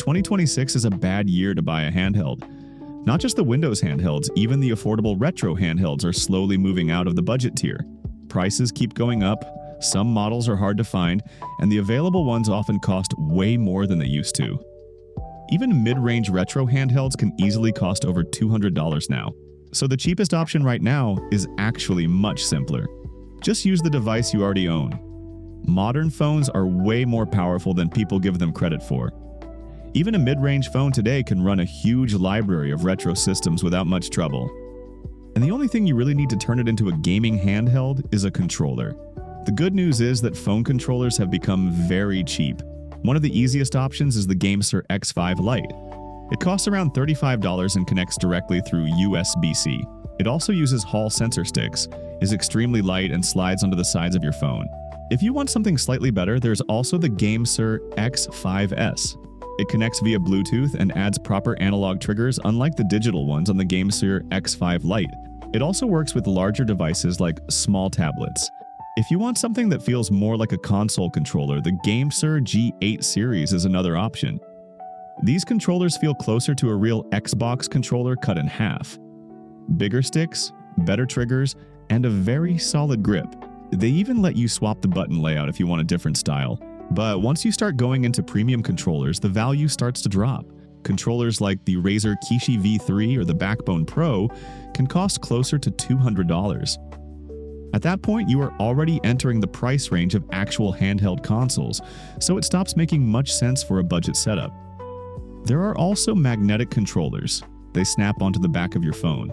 2026 is a bad year to buy a handheld. Not just the Windows handhelds, even the affordable retro handhelds are slowly moving out of the budget tier. Prices keep going up, some models are hard to find, and the available ones often cost way more than they used to. Even mid-range retro handhelds can easily cost over $200 now. So the cheapest option right now is actually much simpler. Just use the device you already own. Modern phones are way more powerful than people give them credit for. Even a mid-range phone today can run a huge library of retro systems without much trouble. And the only thing you really need to turn it into a gaming handheld is a controller. The good news is that phone controllers have become very cheap. One of the easiest options is the GameSir X5 Lite. It costs around $35 and connects directly through USB-C. It also uses Hall sensor sticks, is extremely light, and slides onto the sides of your phone. If you want something slightly better, there's also the GameSir X5S. It connects via Bluetooth and adds proper analog triggers, unlike the digital ones on the GameSir X5 Lite. It also works with larger devices like small tablets. If you want something that feels more like a console controller, the GameSir G8 series is another option. These controllers feel closer to a real Xbox controller cut in half. Bigger sticks, better triggers, and a very solid grip. They even let you swap the button layout if you want a different style. But once you start going into premium controllers, the value starts to drop. Controllers like the Razer Kishi V3 or the Backbone Pro can cost closer to $200. At that point, you are already entering the price range of actual handheld consoles, so it stops making much sense for a budget setup. There are also magnetic controllers. They snap onto the back of your phone.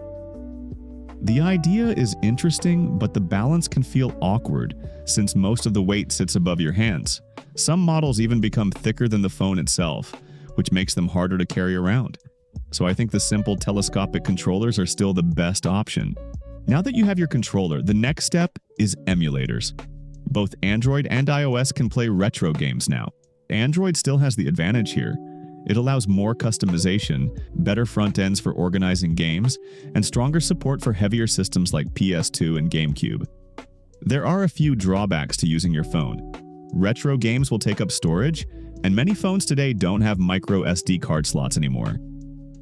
The idea is interesting, but the balance can feel awkward since most of the weight sits above your hands. Some models even become thicker than the phone itself, which makes them harder to carry around. So I think the simple telescopic controllers are still the best option. Now that you have your controller, the next step is emulators. Both Android and iOS can play retro games now. Android still has the advantage here. It allows more customization, better front ends for organizing games, and stronger support for heavier systems like PS2 and GameCube. There are a few drawbacks to using your phone. Retro games will take up storage, and many phones today don't have micro SD card slots anymore.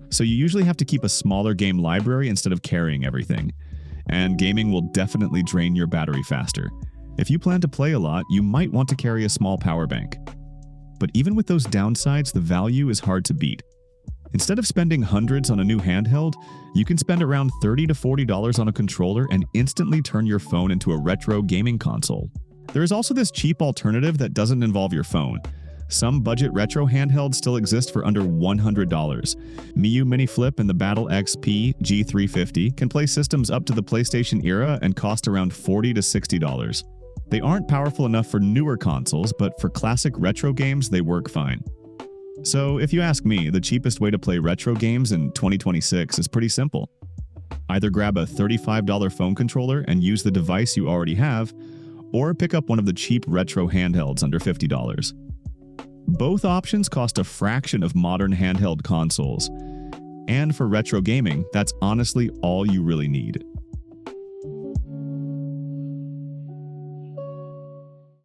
So you usually have to keep a smaller game library instead of carrying everything. And gaming will definitely drain your battery faster. If you plan to play a lot, you might want to carry a small power bank. But even with those downsides, the value is hard to beat. Instead of spending hundreds on a new handheld, you can spend around $30 to $40 on a controller and instantly turn your phone into a retro gaming console. There is also this cheap alternative that doesn't involve your phone. Some budget retro handhelds still exist for under $100. Miu Mini Flip and the Battle XP G350 can play systems up to the PlayStation era and cost around $40 to $60. They aren't powerful enough for newer consoles, but for classic retro games, they work fine. So if you ask me, the cheapest way to play retro games in 2026 is pretty simple. Either grab a $35 phone controller and use the device you already have, or pick up one of the cheap retro handhelds under $50. Both options cost a fraction of modern handheld consoles. And for retro gaming, that's honestly all you really need.